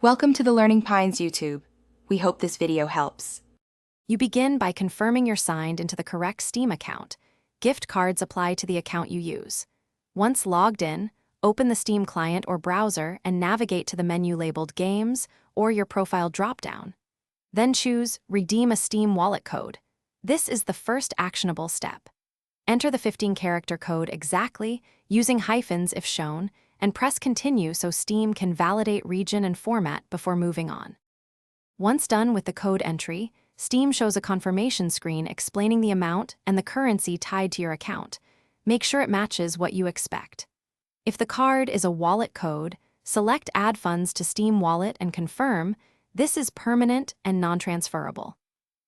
Welcome to the Learning Pines YouTube. We hope this video helps. You begin by confirming you're signed into the correct Steam account. Gift cards apply to the account you use. Once logged in, open the Steam client or browser and navigate to the menu labeled Games or your profile dropdown. Then choose Redeem a Steam Wallet Code. This is the first actionable step. Enter the 15-character code exactly, using hyphens if shown, and press Continue so Steam can validate region and format before moving on. Once done with the code entry, Steam shows a confirmation screen explaining the amount and the currency tied to your account. Make sure it matches what you expect. If the card is a wallet code, select Add Funds to Steam Wallet and confirm. This is permanent and non-transferable.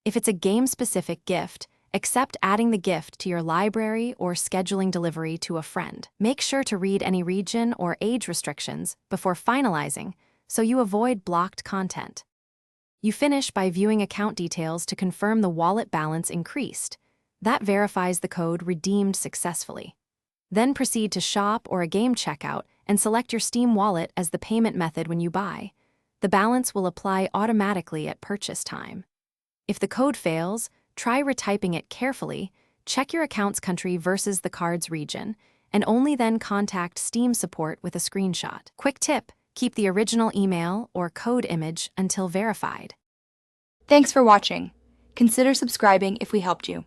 If it's a game-specific gift, accept adding the gift to your library or scheduling delivery to a friend. Make sure to read any region or age restrictions before finalizing so you avoid blocked content. You finish by viewing account details to confirm the wallet balance increased. That verifies the code redeemed successfully. Then proceed to shop or a game checkout and select your Steam wallet as the payment method when you buy. The balance will apply automatically at purchase time. If the code fails, try retyping it carefully, check your account's country versus the card's region, and only then contact Steam support with a screenshot. Quick tip: keep the original email or code image until verified. Thanks for watching. Consider subscribing if we helped you.